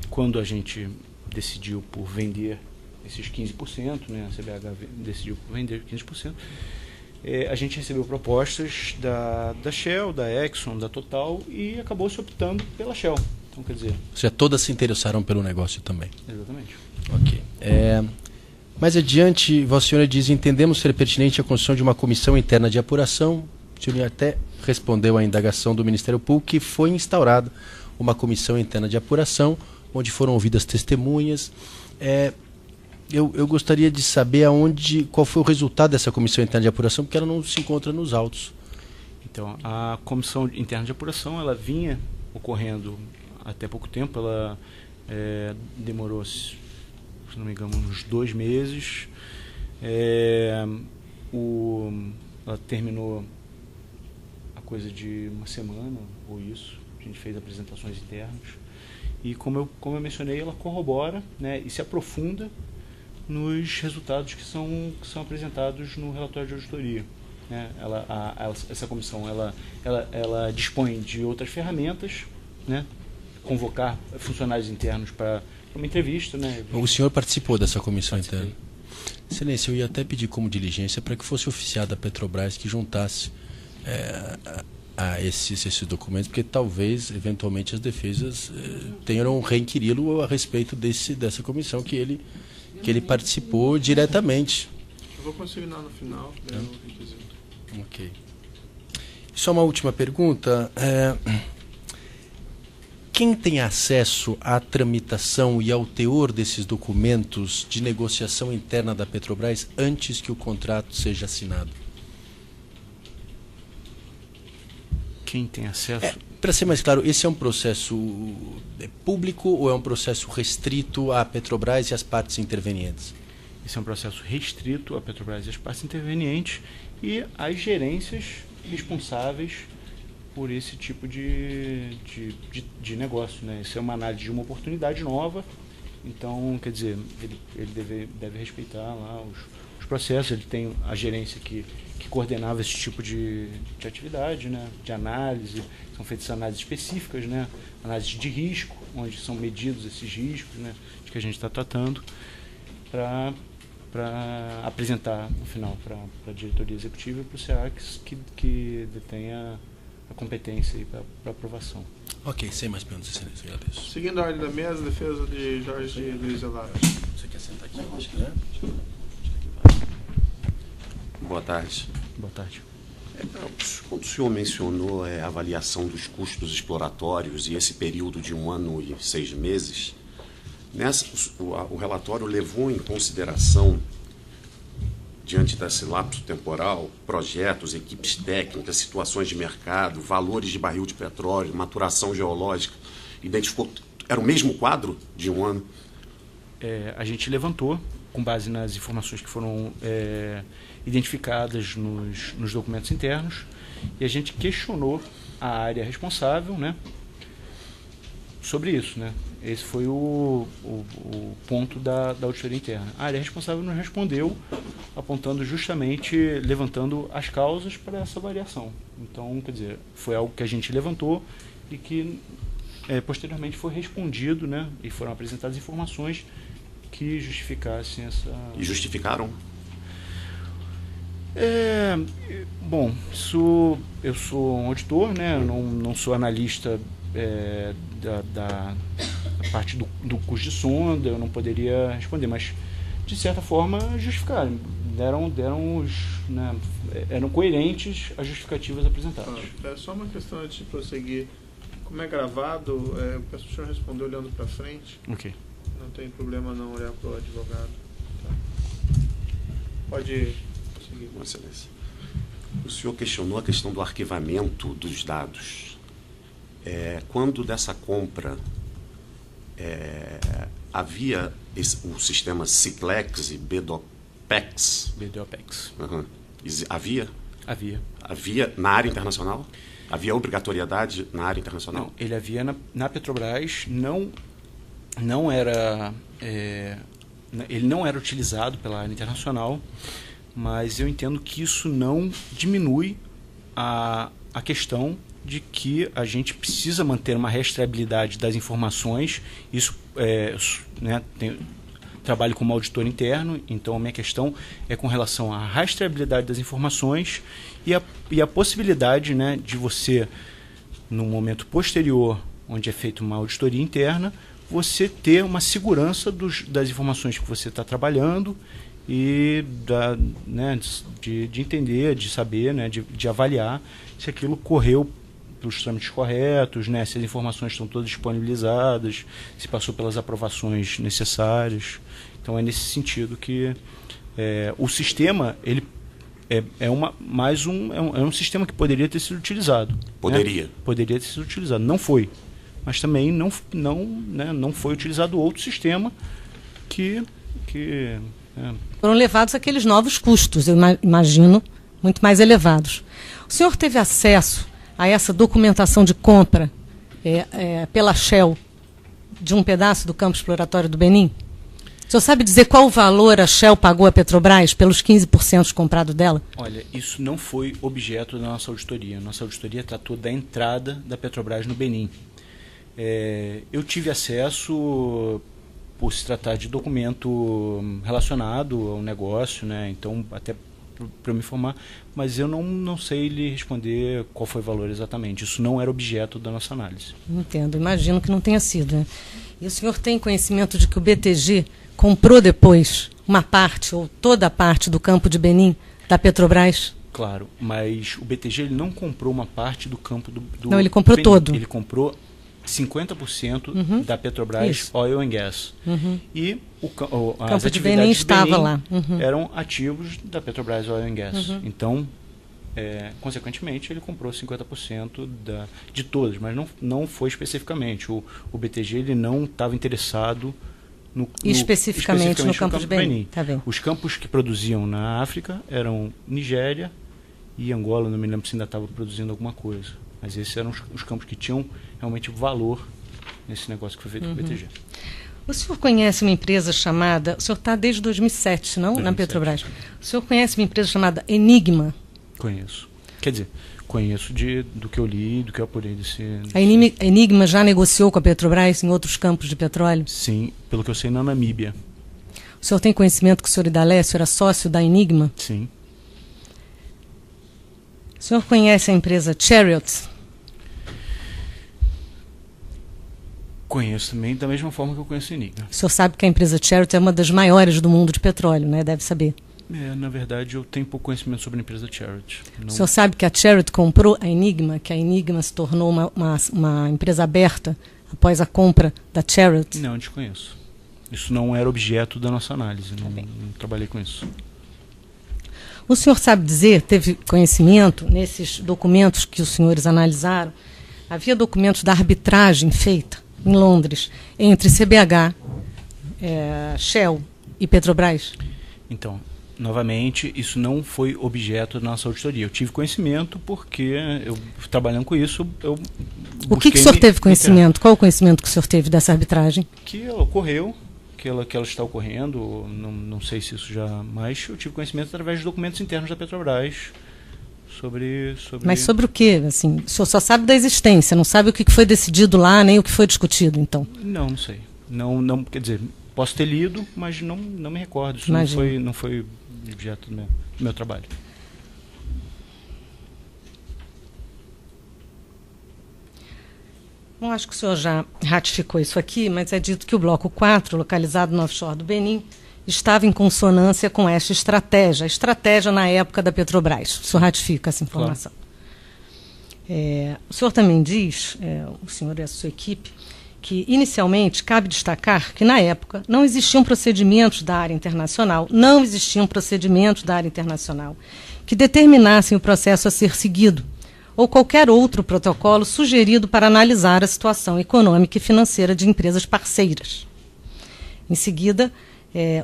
Quando a gente decidiu por vender esses 15%, né, a CBH decidiu por vender 15%, a gente recebeu propostas da Shell, da Exxon, da Total e acabou se optando pela Shell. Então, quer dizer... Ou seja, todas se interessaram pelo negócio também. Exatamente. Ok. Mais adiante, Vossa Senhora diz: entendemos ser pertinente a construção de uma comissão interna de apuração. O senhor até respondeu à indagação do Ministério Público que foi instaurada uma comissão interna de apuração, onde foram ouvidas testemunhas. Eu gostaria de saber qual foi o resultado dessa comissão interna de apuração, porque ela não se encontra nos autos. Então, a comissão interna de apuração, ela vinha ocorrendo até pouco tempo, ela demorou, se não me engano, uns 2 meses. Ela terminou a coisa de uma semana, ou isso. A gente fez apresentações internas E como eu mencionei, ela corrobora, né, e se aprofunda nos resultados que são apresentados no relatório de auditoria. Né? Essa comissão ela dispõe de outras ferramentas, né, convocar funcionários internos para uma entrevista. Né? O senhor participou dessa comissão interna? Excelência, eu ia até pedir como diligência para que fosse oficiada a Petrobras que juntasse a esses documentos, porque talvez, eventualmente, as defesas tenham requeri-lo a respeito dessa comissão que ele participou diretamente. Eu vou consignar no final, o requisito. Ok. Só uma última pergunta. Quem tem acesso à tramitação e ao teor desses documentos de negociação interna da Petrobras antes que o contrato seja assinado? Quem tem acesso? Para ser mais claro, esse é um processo público ou é um processo restrito à Petrobras e às partes intervenientes? Esse é um processo restrito à Petrobras e às partes intervenientes e às gerências responsáveis por esse tipo de negócio. Né? Isso é uma análise de uma oportunidade nova, então, quer dizer, ele deve respeitar lá os processos. Ele tem a gerência que coordenava esse tipo de atividade, né? De análise, são feitas análises específicas, né? Análises de risco, onde são medidos esses riscos, né? De que a gente está tratando, para apresentar no final para a diretoria executiva e para o SEACS que detenha a competência para aprovação. Ok, sem mais perguntas, excelência, agradeço. Seguindo a ordem da mesa, defesa de Jorge Luiz Elara. Você quer sentar aqui? Eu acho que é. Boa tarde. Boa tarde. Quando o senhor mencionou a avaliação dos custos exploratórios e esse período de 1 ano e 6 meses, o relatório levou em consideração, diante desse lapso temporal, projetos, equipes técnicas, situações de mercado, valores de barril de petróleo, maturação geológica, identificou, era o mesmo quadro de 1 ano? A gente levantou, com base nas informações que foram identificadas nos documentos internos, e a gente questionou a área responsável, né, sobre isso. Né? Esse foi o ponto da auditoria interna. A área responsável nos respondeu apontando justamente, levantando as causas para essa variação. Então, quer dizer, foi algo que a gente levantou e que posteriormente foi respondido, né, e foram apresentadas informações que justificassem essa... E justificaram? Bom, eu sou um auditor, né? Não sou analista da parte do custo de sonda, eu não poderia responder, mas de certa forma justificaram, eram coerentes as justificativas apresentadas. É só uma questão de prosseguir. Como é gravado, eu peço para o senhor responder olhando para frente. Ok. Não tem problema não olhar para o advogado. Tá. Pode prosseguir. Excelência. O senhor questionou a questão do arquivamento dos dados. Quando dessa compra havia o sistema Ciclex e BDOPEX? BDOPEX. Uhum. Havia? Havia Na área internacional? Havia obrigatoriedade na área internacional? Não, ele havia na Petrobras, não era... ele não era utilizado pela área internacional, mas eu entendo que isso não diminui a questão de que a gente precisa manter uma rastreabilidade das informações. Isso, trabalho como auditor interno, então a minha questão é com relação à rastreabilidade das informações e a possibilidade, né, de você, no momento posterior, onde é feita uma auditoria interna, você ter uma segurança das informações que você está trabalhando e de entender, de saber, né, de avaliar se aquilo correu pelos trâmites corretos, né, se as informações estão todas disponibilizadas, se passou pelas aprovações necessárias. Então é nesse sentido que o sistema ele é um sistema que poderia ter sido utilizado. Poderia? Né? Poderia ter sido utilizado. Não foi. Mas também não foi utilizado outro sistema que foram levados aqueles novos custos, eu imagino, muito mais elevados. O senhor teve acesso a essa documentação de compra pela Shell de um pedaço do campo exploratório do Benim? O senhor sabe dizer qual o valor a Shell pagou à Petrobras pelos 15% comprados dela? Olha, isso não foi objeto da nossa auditoria. Nossa auditoria tratou da entrada da Petrobras no Benim. Eu tive acesso, por se tratar de documento relacionado ao negócio, né? Então, até para me informar, mas eu não sei lhe responder qual foi o valor exatamente. Isso não era objeto da nossa análise. Entendo, imagino que não tenha sido. Né? E o senhor tem conhecimento de que o BTG comprou depois uma parte ou toda a parte do campo de Benim da Petrobras? Claro, mas o BTG ele não comprou uma parte do campo do Não, ele comprou Benim. todo. Ele comprou 50% da Petrobras Isso. Oil and Gas. E as campo de Benim atividades do estava Benim lá. eram ativos da Petrobras Oil and Gas. Então, consequentemente, ele comprou 50% de todas, mas não foi especificamente. O BTG ele não estava interessado especificamente no campo de Benim. Tá bem. Os campos que produziam na África eram Nigéria e Angola, não me lembro se ainda estava produzindo alguma coisa. Mas esses eram os campos que tinham realmente valor nesse negócio que foi feito com o BTG. O senhor conhece uma empresa chamada... O senhor está desde 2007, não? 2007. Na Petrobras. O senhor conhece uma empresa chamada Enigma? Conheço. Quer dizer, conheço do que eu li, do que eu apurei desse... A Enigma já negociou com a Petrobras em outros campos de petróleo? Sim, pelo que eu sei, na Namíbia. O senhor tem conhecimento que o senhor Idalécio era sócio da Enigma? Sim. O senhor conhece a empresa Chariot? Conheço também, da mesma forma que eu conheço a Enigma. O senhor sabe que a empresa Chariot é uma das maiores do mundo de petróleo, né? Deve saber. Na verdade, eu tenho pouco conhecimento sobre a empresa Chariot. O senhor sabe que a Chariot comprou a Enigma, que a Enigma se tornou uma empresa aberta após a compra da Chariot? Não, desconheço. Isso não era objeto da nossa análise, não trabalhei com isso. O senhor sabe dizer, teve conhecimento nesses documentos que os senhores analisaram, havia documentos da arbitragem feita em Londres entre CBH, Shell e Petrobras? Então, novamente, isso não foi objeto da nossa auditoria. Eu tive conhecimento porque, eu trabalhando com isso, eu O que o senhor teve conhecimento? Qual o conhecimento que o senhor teve dessa arbitragem? Que ela ocorreu, que ela está ocorrendo, não sei se isso já... Mas eu tive conhecimento através de documentos internos da Petrobras sobre... Mas sobre o quê? Assim, o senhor só sabe da existência, não sabe o que foi decidido lá, nem o que foi discutido, então? Não sei. Não, quer dizer, posso ter lido, mas não me recordo. Isso não foi objeto do meu trabalho. Bom, acho que o senhor já ratificou isso aqui, mas é dito que o Bloco 4, localizado no offshore do Benim, estava em consonância com esta estratégia, a estratégia na época da Petrobras. O senhor ratifica essa informação. Claro. O senhor também diz, o senhor e a sua equipe, que inicialmente cabe destacar que na época não existiam procedimentos da área internacional, que determinassem o processo a ser seguido, ou qualquer outro protocolo sugerido para analisar a situação econômica e financeira de empresas parceiras. Em seguida,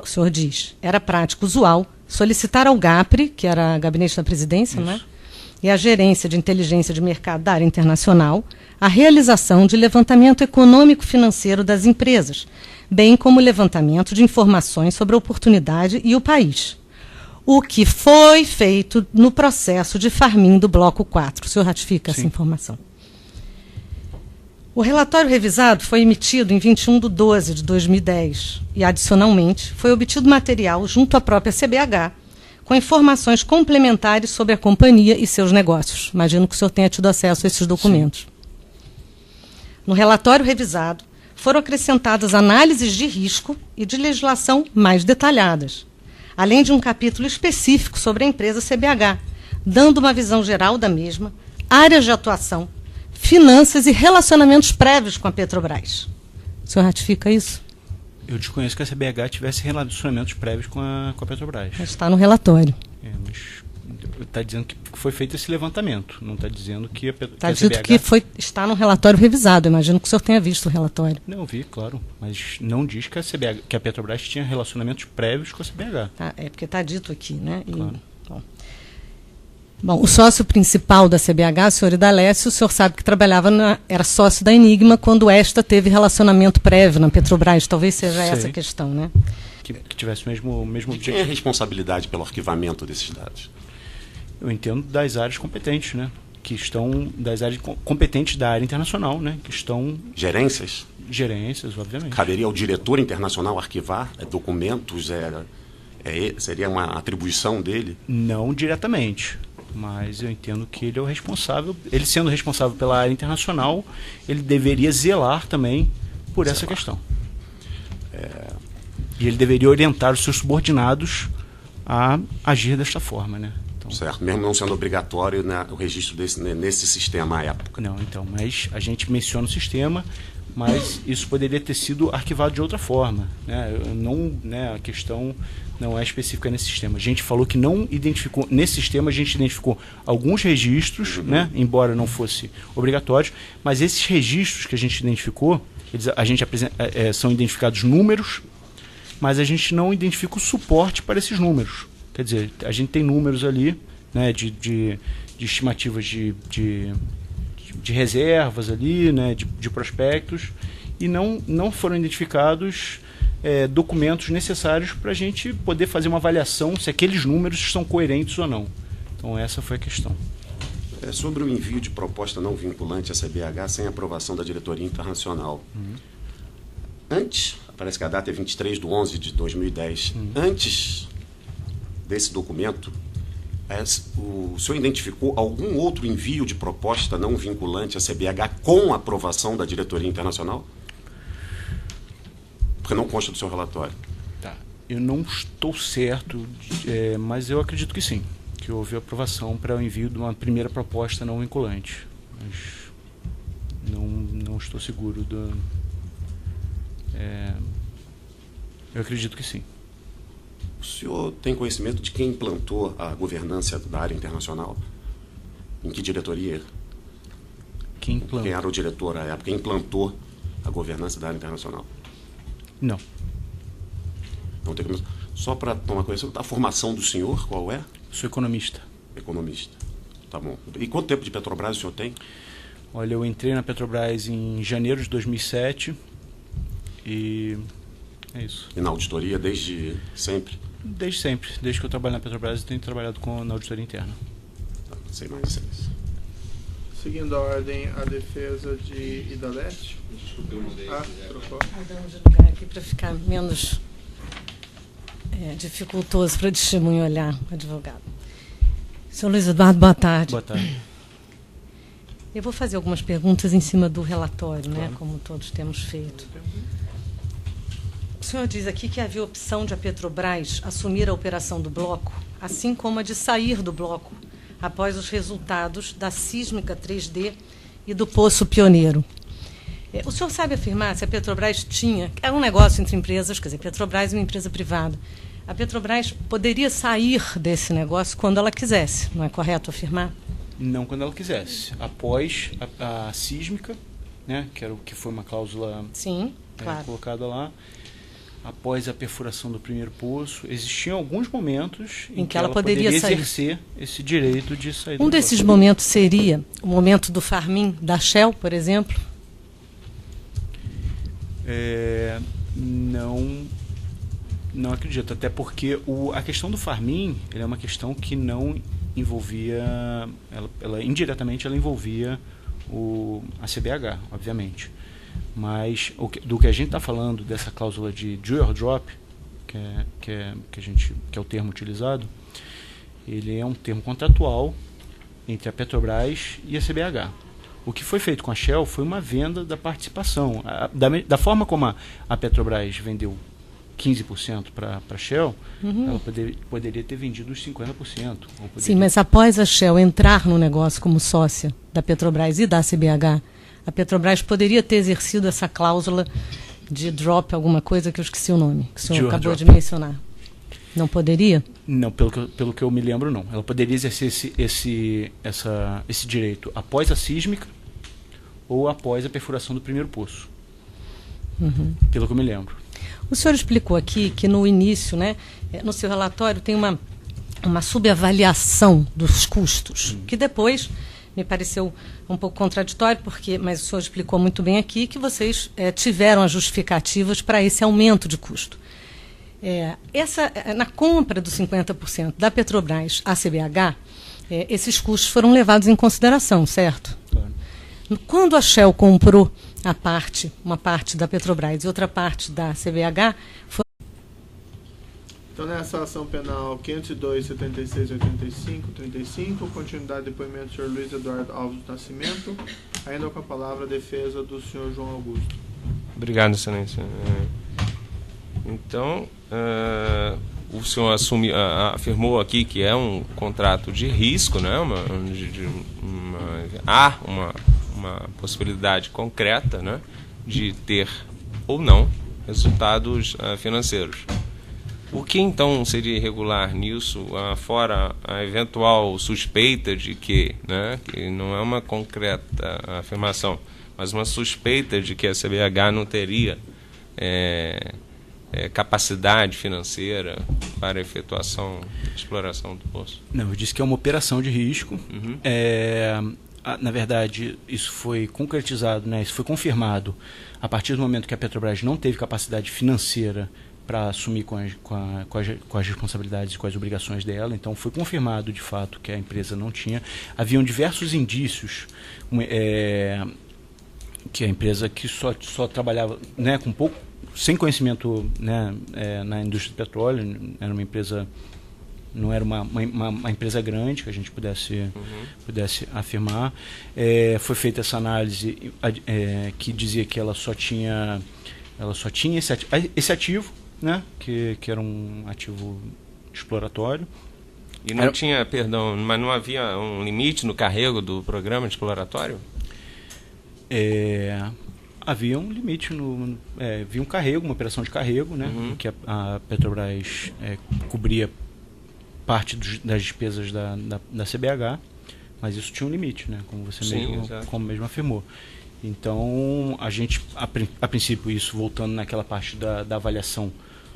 o senhor diz, era prática usual solicitar ao GAPRE, que era Gabinete da Presidência, né, e a Gerência de Inteligência de Mercado da área internacional, a realização de levantamento econômico-financeiro das empresas, bem como o levantamento de informações sobre a oportunidade e o país. O que foi feito no processo de farm-in do Bloco 4. O senhor ratifica essa informação? O relatório revisado foi emitido em 21/12/2010 e, adicionalmente, foi obtido material junto à própria CBH, com informações complementares sobre a companhia e seus negócios. Imagino que o senhor tenha tido acesso a esses documentos. Sim. No relatório revisado, foram acrescentadas análises de risco e de legislação mais detalhadas, além de um capítulo específico sobre a empresa CBH, dando uma visão geral da mesma, áreas de atuação, finanças e relacionamentos prévios com a Petrobras. O senhor ratifica isso? Eu desconheço que a CBH tivesse relacionamentos prévios com a Petrobras. Mas está no relatório. Mas está dizendo que foi feito esse levantamento, não está dizendo que a CBH... Está dito que está no relatório revisado. Imagino que o senhor tenha visto o relatório. Não, vi, claro. Mas não diz que a Petrobras tinha relacionamentos prévios com a CBH. Tá, porque está dito aqui, né? Claro. Bom. Bom, o sócio principal da CBH, o senhor Idalécio, o senhor sabe que era sócio da Enigma quando esta teve relacionamento prévio na Petrobras. Talvez seja essa a questão, né? Que tivesse o mesmo objetivo. Quem é a responsabilidade pelo arquivamento desses dados? Eu entendo das áreas competentes, né? Que estão das áreas competentes da área internacional, né? Que estão Gerências? Gerências, obviamente. Caberia ao diretor internacional arquivar documentos? Seria uma atribuição dele? Não diretamente, mas eu entendo que ele é o responsável. Ele sendo responsável pela área internacional, ele deveria zelar também por essa questão. E ele deveria orientar os seus subordinados a agir desta forma, né? Então, certo, mesmo não sendo obrigatório, né, o registro nesse sistema à época. Não, então, mas a gente menciona o sistema, mas isso poderia ter sido arquivado de outra forma, né? A questão não é específica nesse sistema. A gente falou que não identificou, nesse sistema a gente identificou alguns registros, né, embora não fosse obrigatório, mas esses registros que a gente identificou, são identificados números, mas a gente não identifica o suporte para esses números. Quer dizer, a gente tem números ali, né, de estimativas de reservas ali, né, de prospectos, e não foram identificados documentos necessários para a gente poder fazer uma avaliação se aqueles números são coerentes ou não. Então essa foi a questão. Sobre o envio de proposta não vinculante à CBH sem aprovação da diretoria internacional. Antes, parece que a data é 23/11/2010, antes desse documento, o senhor identificou algum outro envio de proposta não vinculante à CBH com aprovação da diretoria internacional? Porque não consta do seu relatório. Tá. Eu não estou certo, mas eu acredito que sim, que houve aprovação para o envio de uma primeira proposta não vinculante. Mas não estou seguro eu acredito que sim. O senhor tem conhecimento de quem implantou a governança da área internacional? Em que diretoria? Quem implantou? Quem era o diretor à época? Quem implantou a governança da área internacional? Não. Não tem como... Só para tomar conhecimento, a formação do senhor, qual é? Sou economista. Economista. Tá bom. E quanto tempo de Petrobras o senhor tem? Olha, eu entrei na Petrobras em janeiro de 2007 e é isso. E na auditoria desde sempre? Desde sempre. Desde que eu trabalho na Petrobras, eu tenho trabalhado na auditoria interna. Tá, sem mais isso. Seguindo a ordem, a defesa de Idalécio. Trocou. Mudamos de lugar aqui para ficar menos dificultoso para o testemunho olhar o advogado. Senhor Luiz Eduardo, boa tarde. Boa tarde. Eu vou fazer algumas perguntas em cima do relatório, né, como todos temos feito. O senhor diz aqui que havia opção de a Petrobras assumir a operação do bloco, assim como a de sair do bloco, após os resultados da sísmica 3D e do Poço Pioneiro. O senhor sabe afirmar se a Petrobras tinha... É um negócio entre empresas, quer dizer, Petrobras é uma empresa privada. A Petrobras poderia sair desse negócio quando ela quisesse, não é correto afirmar? Não quando ela quisesse. Após a sísmica, né, que foi uma cláusula Sim, claro. Colocada lá, após a perfuração do primeiro poço, existiam alguns momentos em que ela poderia exercer esse direito de sair do bloco. Um desses momentos seria o momento do Farm-in da Shell, por exemplo? Não acredito, até porque a questão do Farm-in é uma questão que não envolvia, indiretamente ela envolvia a CBH, obviamente. Mas do que a gente está falando, dessa cláusula de drill or drop, que é o termo utilizado, ele é um termo contratual entre a Petrobras e a CBH. O que foi feito com a Shell foi uma venda da participação. Da forma como a Petrobras vendeu 15% para a Shell, ela poderia ter vendido os 50%. Sim, mas após a Shell entrar no negócio como sócia da Petrobras e da CBH, a Petrobras poderia ter exercido essa cláusula de drop, alguma coisa que eu esqueci o nome, que o senhor acabou de mencionar. Não poderia? Não, pelo que eu me lembro, não. Ela poderia exercer esse direito após a sísmica ou após a perfuração do primeiro poço. Pelo que eu me lembro. O senhor explicou aqui que no início, né, no seu relatório, tem uma uma subavaliação dos custos, que depois me pareceu um pouco contraditório, mas o senhor explicou muito bem aqui que vocês tiveram as justificativas para esse aumento de custo. Na compra dos 50% da Petrobras à CBH, esses custos foram levados em consideração, certo? Claro. Quando a Shell comprou uma parte da Petrobras e outra parte da CBH, Então, nessa ação penal 502, 76, 85, 35, continuidade do depoimento do senhor Luiz Eduardo Alves do Nascimento, ainda com a palavra a defesa do senhor João Augusto. Obrigado, excelência. Então, o senhor afirmou aqui que é um contrato de risco, né? Há uma possibilidade concreta, né, de ter ou não resultados financeiros. O que então seria irregular nisso, fora a eventual suspeita de que não é uma concreta afirmação, mas uma suspeita de que a CBH não teria capacidade financeira para a efetuação de exploração do poço? Não, eu disse que é uma operação de risco. Uhum. Na verdade, isso foi concretizado, isso foi confirmado a partir do momento que a Petrobras não teve capacidade financeira para assumir com as responsabilidades e com as obrigações dela. Então, foi confirmado, de fato, que a empresa não tinha. Haviam diversos indícios que a empresa que só trabalhava com pouco, sem conhecimento na indústria do petróleo, era uma empresa, não era uma empresa grande que a gente pudesse afirmar. Foi feita essa análise que dizia que ela só tinha esse ativo, que era um ativo exploratório. E não tinha, mas não havia um limite no carrego do programa de exploratório? Havia um limite, havia um carrego, uma operação de carrego, que a Petrobras cobria parte das despesas da CBH, mas isso tinha um limite, como você mesmo afirmou. Então, a gente, a princípio, isso voltando naquela parte da avaliação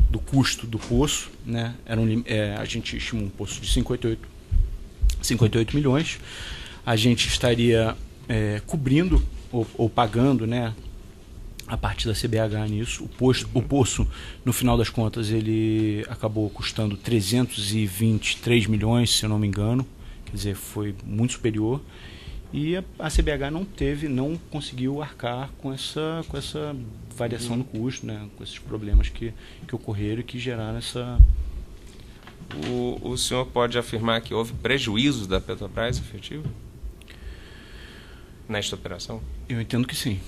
do custo do poço, a gente estimou um poço de 58 milhões. A gente estaria cobrindo ou pagando, a parte da CBH nisso. O poço, no final das contas, ele acabou custando 323 milhões, se eu não me engano. Quer dizer, foi muito superior. E a CBH não conseguiu arcar com essa variação no custo, com esses problemas que ocorreram e que geraram essa... O senhor pode afirmar que houve prejuízo da Petrobras efetivo nesta operação? Eu entendo que sim.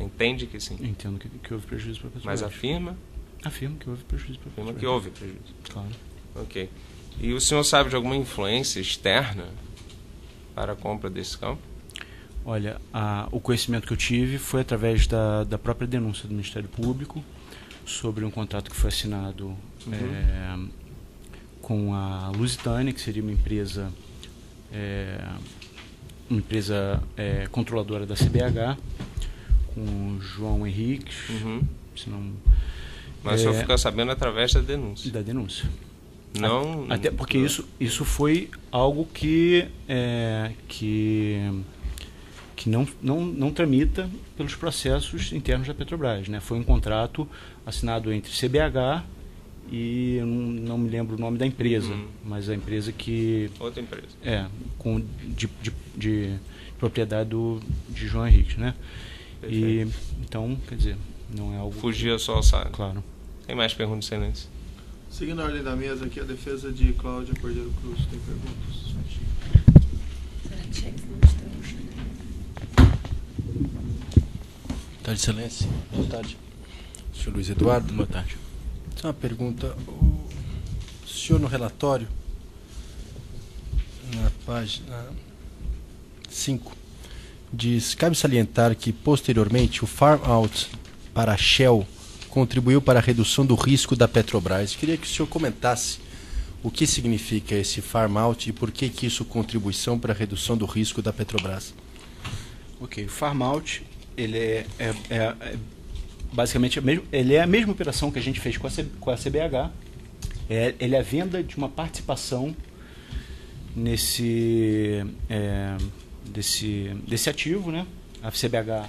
Entende que sim? Eu entendo que houve prejuízo para a Petrobras. Mas afirma? Afirmo que houve prejuízo para a Petrobras. Afirma que houve prejuízo. Claro. Ok. E o senhor sabe de alguma influência externa para a compra desse campo? Olha, o conhecimento que eu tive foi através da própria denúncia do Ministério Público sobre um contrato que foi assinado com a Lusitânia, que seria uma empresa controladora da CBH, com o João Henrique. Mas o senhor ficou sabendo através da denúncia? Da denúncia. Não, até porque isso foi algo que não tramita pelos processos internos da Petrobras, Foi um contrato assinado entre CBH e eu não me lembro o nome da empresa, mas a empresa que... Outra empresa. De propriedade de João Henrique, E, então, quer dizer, não é algo... Fugia só ao saco. Claro. Tem mais perguntas, excelência? Seguindo a ordem da mesa aqui, a defesa de Cláudia Cordeiro Cruz. Tem perguntas? Boa tarde, excelência. Boa tarde. Senhor Luiz Eduardo. Boa tarde. Só uma pergunta. O senhor, no relatório, na página 5, diz: cabe salientar que, posteriormente, o farm-out para a Shell contribuiu para a redução do risco da Petrobras. Queria que o senhor comentasse o que significa esse farm-out e por que isso contribuição para a redução do risco da Petrobras. Ok, o farm-out, ele basicamente ele é a mesma operação que a gente fez com a CBH. Ele é a venda de uma participação desse ativo, né? A CBH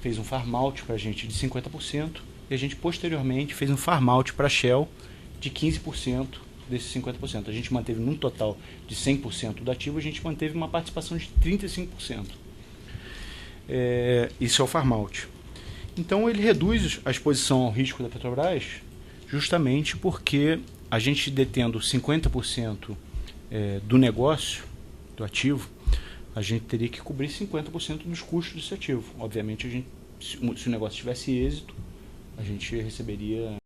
fez um farm out para a gente de 50% e a gente posteriormente fez um farm out para a Shell de 15% desses 50%. A gente manteve num total de 100% do ativo, a gente manteve uma participação de 35%. Isso é o farm out. Então ele reduz a exposição ao risco da Petrobras justamente porque a gente detendo 50% do negócio, do ativo, a gente teria que cobrir 50% dos custos desse ativo. Obviamente, se o negócio tivesse êxito, a gente receberia